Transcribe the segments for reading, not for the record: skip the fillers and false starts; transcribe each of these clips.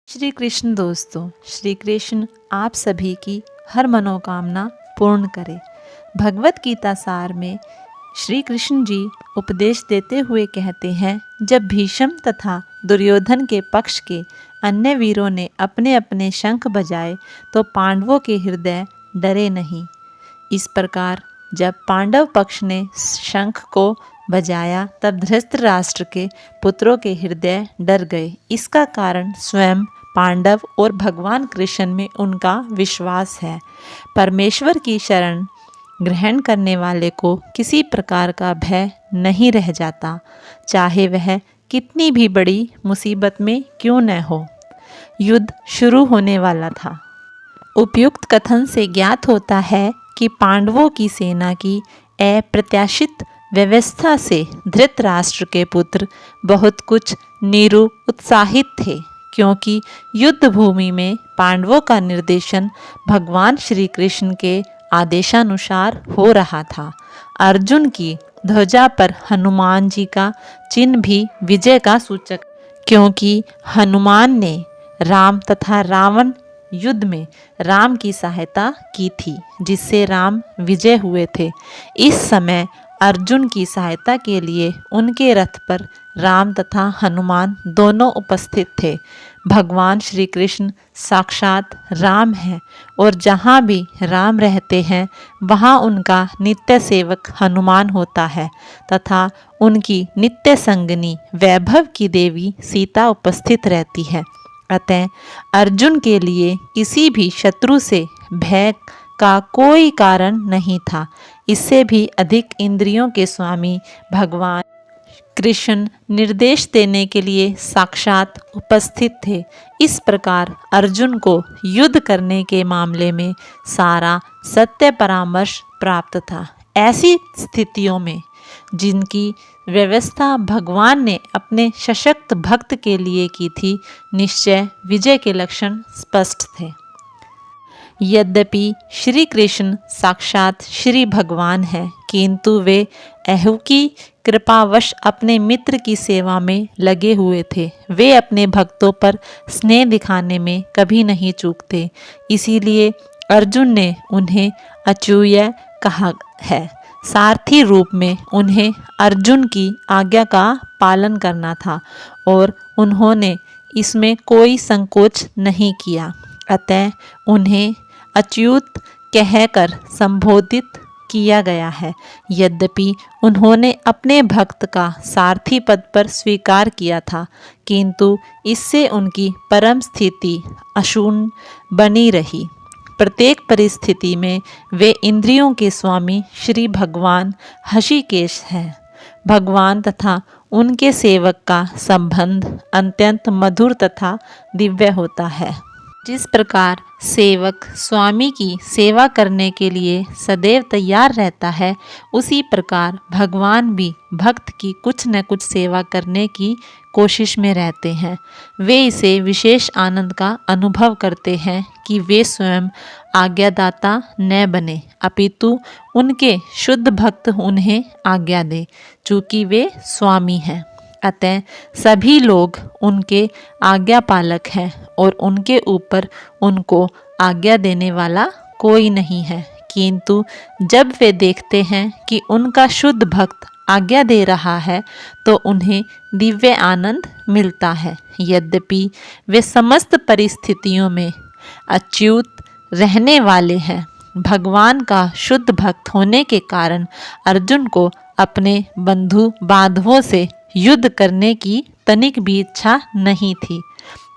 श्री कृष्ण दोस्तों, श्री कृष्ण आप सभी की हर मनोकामना पूर्ण करे। भगवत गीता सार में श्री कृष्ण जी उपदेश देते हुए कहते हैं, जब भीष्म तथा दुर्योधन के पक्ष के अन्य वीरों ने अपने अपने शंख बजाए तो पांडवों के हृदय डरे नहीं। इस प्रकार जब पांडव पक्ष ने शंख को बजाया तब धृतराष्ट्र के पुत्रों के हृदय डर गए। इसका कारण स्वयं पांडव और भगवान कृष्ण में उनका विश्वास है। परमेश्वर की शरण ग्रहण करने वाले को किसी प्रकार का भय नहीं रह जाता, चाहे वह कितनी भी बड़ी मुसीबत में क्यों न हो। युद्ध शुरू होने वाला था। उपयुक्त कथन से ज्ञात होता है कि पांडवों की सेना की अप्रत्याशित व्यवस्था से धृतराष्ट्र के पुत्र बहुत कुछ उत्साहित थे, क्योंकि युद्ध भूमि में पांडवों का निर्देशन भगवान श्री कृष्ण के आदेशानुसार हो रहा था। अर्जुन की ध्वजा पर हनुमान जी का चिन्ह भी विजय का सूचक, क्योंकि हनुमान ने राम तथा रावण युद्ध में राम की सहायता की थी, जिससे राम विजय हुए थे। इस समय अर्जुन की सहायता के लिए उनके रथ पर राम तथा हनुमान दोनों उपस्थित थे। भगवान श्री कृष्ण साक्षात राम हैं और जहाँ भी राम रहते हैं वहाँ उनका नित्य सेवक हनुमान होता है तथा उनकी नित्य संगनी वैभव की देवी सीता उपस्थित रहती है। अतः अर्जुन के लिए किसी भी शत्रु से भय का कोई कारण नहीं था। इससे भी अधिक इंद्रियों के स्वामी भगवान कृष्ण निर्देश देने के लिए साक्षात उपस्थित थे। इस प्रकार अर्जुन को युद्ध करने के मामले में सारा सत्य परामर्श प्राप्त था। ऐसी स्थितियों में जिनकी व्यवस्था भगवान ने अपने सशक्त भक्त के लिए की थी, निश्चय विजय के लक्षण स्पष्ट थे। यद्यपि श्री कृष्ण साक्षात श्री भगवान हैं, किंतु वे अहू की कृपावश अपने मित्र की सेवा में लगे हुए थे। वे अपने भक्तों पर स्नेह दिखाने में कभी नहीं चूकते। इसीलिए अर्जुन ने उन्हें अचूय कहा है। सारथी रूप में उन्हें अर्जुन की आज्ञा का पालन करना था और उन्होंने इसमें कोई संकोच नहीं किया। अतः उन्हें अच्युत कहकर संबोधित किया गया है। यद्यपि उन्होंने अपने भक्त का सारथी पद पर स्वीकार किया था, किंतु इससे उनकी परम स्थिति अशून्य बनी रही। प्रत्येक परिस्थिति में वे इंद्रियों के स्वामी श्री भगवान हृषिकेश हैं। भगवान तथा उनके सेवक का संबंध अत्यंत मधुर तथा दिव्य होता है। जिस प्रकार सेवक स्वामी की सेवा करने के लिए सदैव तैयार रहता है, उसी प्रकार भगवान भी भक्त की कुछ न कुछ सेवा करने की कोशिश में रहते हैं। वे इसे विशेष आनंद का अनुभव करते हैं कि वे स्वयं आज्ञादाता न बने, अपितु उनके शुद्ध भक्त उन्हें आज्ञा दें, चूँकि वे स्वामी हैं। अतः सभी लोग उनके आज्ञा पालक हैं और उनके ऊपर उनको आज्ञा देने वाला कोई नहीं है। किंतु जब वे देखते हैं कि उनका शुद्ध भक्त आज्ञा दे रहा है तो उन्हें दिव्य आनंद मिलता है। यद्यपि वे समस्त परिस्थितियों में अच्युत रहने वाले हैं, भगवान का शुद्ध भक्त होने के कारण अर्जुन को अपने बंधु बांधवों से युद्ध करने की तनिक भी इच्छा नहीं थी,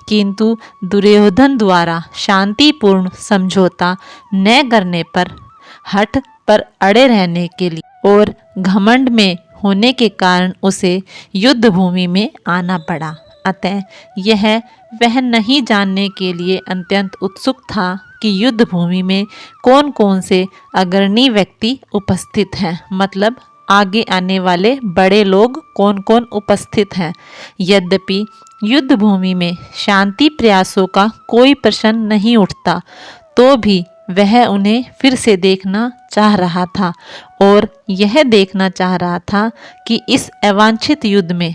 किंतु दुर्योधन द्वारा शांतिपूर्ण समझौता न करने पर हठ पर अड़े रहने के लिए और घमंड में होने के कारण उसे युद्ध भूमि में आना पड़ा। अतः यह वह नहीं जानने के लिए अत्यंत उत्सुक था कि युद्ध भूमि में कौन कौन से अग्रणी व्यक्ति उपस्थित हैं, मतलब आगे आने वाले बड़े लोग कौन कौन उपस्थित हैं। यद्यपि युद्ध भूमि में शांति प्रयासों का कोई प्रश्न नहीं उठता, तो भी वह उन्हें फिर से देखना चाह रहा था और यह देखना चाह रहा था कि इस अवांछित युद्ध में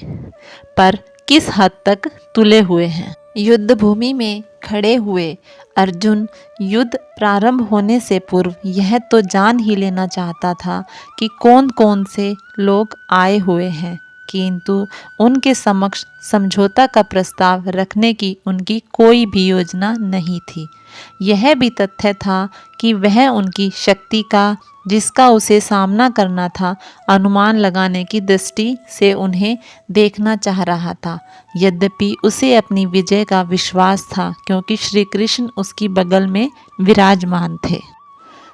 पर किस हद तक तुले हुए हैं। युद्ध भूमि में खड़े हुए अर्जुन युद्ध प्रारंभ होने से पूर्व यह तो जान ही लेना चाहता था कि कौन कौन से लोग आए हुए हैं, किंतु उनके समक्ष समझौता का प्रस्ताव रखने की उनकी कोई भी योजना नहीं थी। यह भी तथ्य था कि वह उनकी शक्ति का, जिसका उसे सामना करना था, अनुमान लगाने की दृष्टि से उन्हें देखना चाह रहा था। यद्यपि उसे अपनी विजय का विश्वास था, क्योंकि श्री कृष्ण उसकी बगल में विराजमान थे।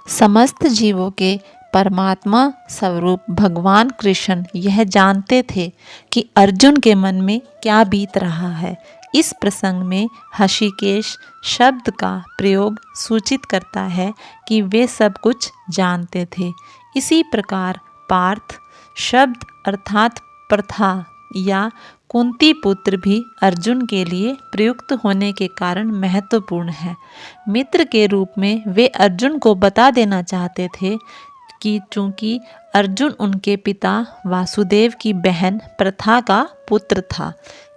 समस्त जीवों के परमात्मा स्वरूप भगवान कृष्ण यह जानते थे कि अर्जुन के मन में क्या बीत रहा है। इस प्रसंग में हषिकेश शब्द का प्रयोग सूचित करता है कि वे सब कुछ जानते थे। इसी प्रकार पार्थ शब्द अर्थात प्रथा या कुंती पुत्र भी अर्जुन के लिए प्रयुक्त होने के कारण महत्वपूर्ण है। मित्र के रूप में वे अर्जुन को बता देना चाहते थे कि चूंकि अर्जुन उनके पिता वासुदेव की बहन प्रथा का पुत्र था,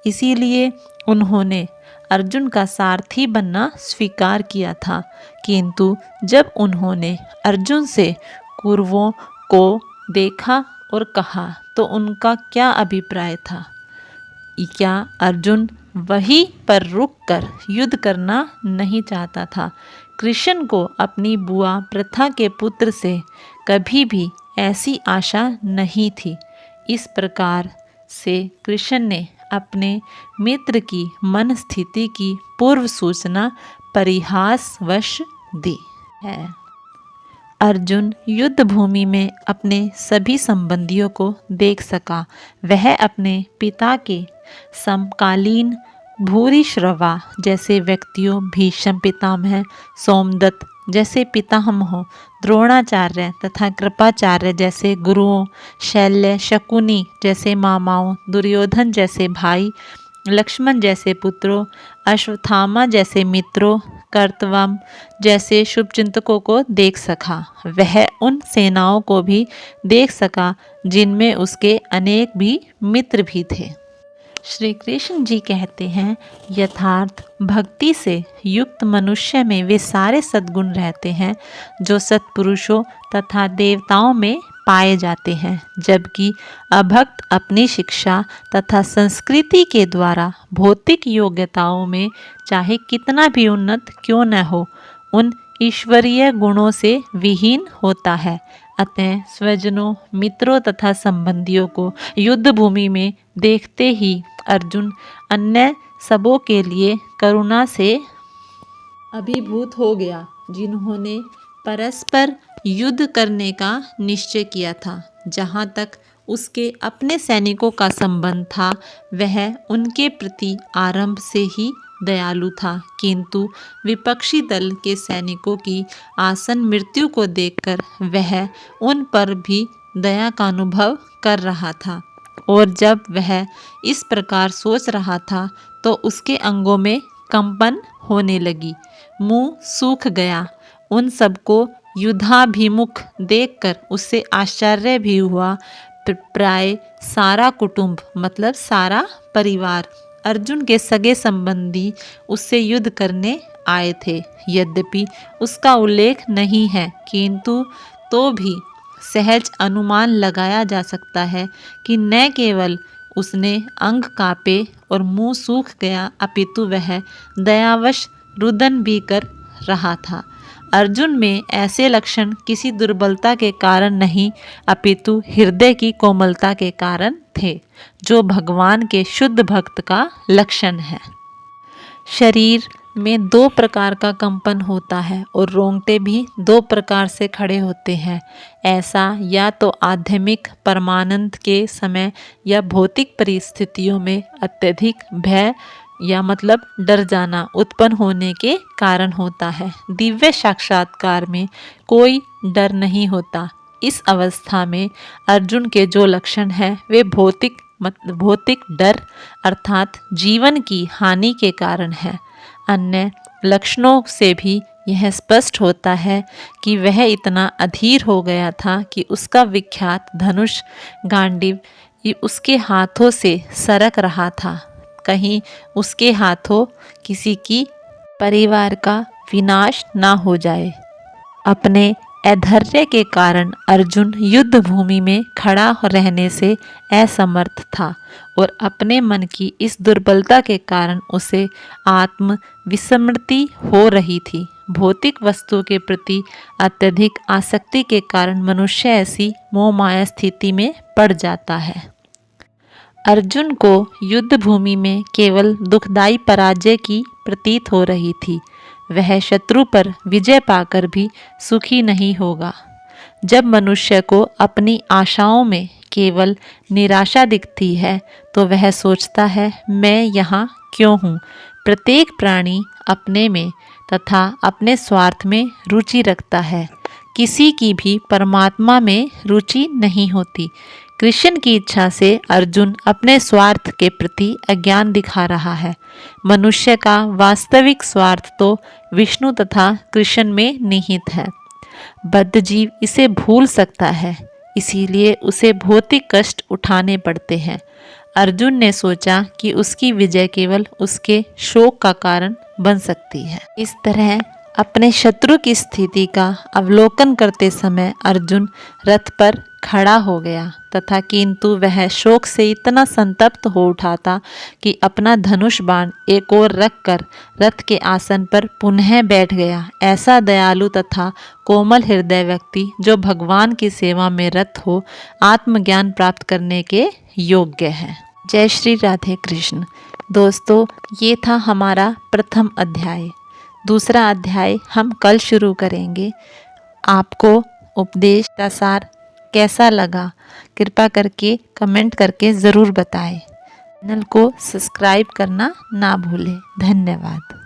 इसीलिए उन्होंने अर्जुन का सारथी बनना स्वीकार किया था। किंतु जब उन्होंने अर्जुन से कौरवों को देखा और कहा तो उनका क्या अभिप्राय था? क्या अर्जुन वहीं पर रुककर युद्ध करना नहीं चाहता था? कृष्ण को अपनी बुआ प्रथा के पुत्र से कभी भी ऐसी आशा नहीं थी। इस प्रकार से कृष्ण ने अपने मित्र की मन स्थिति की पूर्व सूचना परिहासवश दी है। अर्जुन युद्ध भूमि में अपने सभी संबंधियों को देख सका। वह अपने पिता के समकालीन भूरिश्रवा जैसे व्यक्तियों, भीष्म पितामह, सोमदत्त जैसे पितामहों, द्रोणाचार्य तथा कृपाचार्य जैसे गुरुओं, शैल्य शकुनी जैसे मामाओं, दुर्योधन जैसे भाई, लक्ष्मण जैसे पुत्रों, अश्वत्थामा जैसे मित्रों, कर्तवम जैसे शुभचिंतकों को देख सका। वह उन सेनाओं को भी देख सका जिनमें उसके अनेक भी मित्र भी थे। श्री कृष्ण जी कहते हैं, यथार्थ भक्ति से युक्त मनुष्य में वे सारे सद्गुण रहते हैं जो सत्पुरुषों तथा देवताओं में पाए जाते हैं, जबकि अभक्त अपनी शिक्षा तथा संस्कृति के द्वारा भौतिक योग्यताओं में चाहे कितना भी उन्नत क्यों न हो, उन ईश्वरीय गुणों से विहीन होता है। अतः स्वजनों, मित्रों तथा संबंधियों को युद्ध भूमि में देखते ही अर्जुन अन्य सबों के लिए करुणा से अभिभूत हो गया, जिन्होंने परस्पर युद्ध करने का निश्चय किया था। जहाँ तक उसके अपने सैनिकों का संबंध था, वह उनके प्रति आरंभ से ही दयालु था, किंतु विपक्षी दल के सैनिकों की आसन मृत्यु को देखकर वह उन पर भी दया का अनुभव कर रहा था। और जब वह इस प्रकार सोच रहा था तो उसके अंगों में कंपन होने लगी, मुंह सूख गया। उन सबको युद्धाभिमुख देखकर उससे आश्चर्य भी हुआ। प्राय सारा कुटुंब मतलब सारा परिवार, अर्जुन के सगे संबंधी उससे युद्ध करने आए थे। यद्यपि उसका उल्लेख नहीं है, किंतु तो भी सहज अनुमान लगाया जा सकता है कि न केवल उसने अंग कांपे और मुंह सूख गया, अपितु वह दयावश रुदन भी कर रहा था। अर्जुन में ऐसे लक्षण किसी दुर्बलता के कारण नहीं, अपितु हृदय की कोमलता के कारण थे, जो भगवान के शुद्ध भक्त का लक्षण है। शरीर में दो प्रकार का कंपन होता है और रोंगटे भी दो प्रकार से खड़े होते हैं। ऐसा या तो आध्यात्मिक परमानंद के समय या भौतिक परिस्थितियों में अत्यधिक भय या मतलब डर जाना उत्पन्न होने के कारण होता है। दिव्य साक्षात्कार में कोई डर नहीं होता। इस अवस्था में अर्जुन के जो लक्षण हैं वे भौतिक डर अर्थात जीवन की हानि के कारण है। अन्य लक्षणों से भी यह स्पष्ट होता है कि वह इतना अधीर हो गया था कि उसका विख्यात धनुष गांडीव उसके हाथों से सरक रहा था। कहीं उसके हाथों किसी की परिवार का विनाश ना हो जाए। अपने अधैर्य के कारण अर्जुन युद्ध भूमि में खड़ा रहने से असमर्थ था और अपने मन की इस दुर्बलता के कारण उसे आत्म विस्मृति हो रही थी। भौतिक वस्तु के प्रति अत्यधिक आसक्ति के कारण मनुष्य ऐसी मोहमाया स्थिति में पड़ जाता है। अर्जुन को युद्ध भूमि में केवल दुखदायी पराजय की प्रतीत हो रही थी। वह शत्रु पर विजय पाकर भी सुखी नहीं होगा। जब मनुष्य को अपनी आशाओं में केवल निराशा दिखती है तो वह सोचता है, मैं यहाँ क्यों हूँ। प्रत्येक प्राणी अपने में तथा अपने स्वार्थ में रुचि रखता है। किसी की भी परमात्मा में रुचि नहीं होती। कृष्ण की इच्छा से अर्जुन अपने स्वार्थ के प्रति अज्ञान दिखा रहा है। मनुष्य का वास्तविक स्वार्थ तो विष्णु तथा कृष्ण में निहित है। बद्ध जीव इसे भूल सकता है, इसीलिए उसे भौतिक कष्ट उठाने पड़ते हैं। अर्जुन ने सोचा कि उसकी विजय केवल उसके शोक का कारण बन सकती है। इस तरह अपने शत्रु की स्थिति का अवलोकन करते समय अर्जुन रथ पर खड़ा हो गया तथा किंतु वह शोक से इतना संतप्त हो उठा था कि अपना धनुष बाण एक ओर रखकर रथ के आसन पर पुनः बैठ गया। ऐसा दयालु तथा कोमल हृदय व्यक्ति जो भगवान की सेवा में रत हो, आत्मज्ञान प्राप्त करने के योग्य है। जय श्री राधे कृष्ण। दोस्तों, ये था हमारा प्रथम अध्याय। दूसरा अध्याय हम कल शुरू करेंगे। आपको उपदेश का सार कैसा लगा कृपा करके कमेंट करके ज़रूर बताएं। चैनल को सब्सक्राइब करना ना भूलें। धन्यवाद।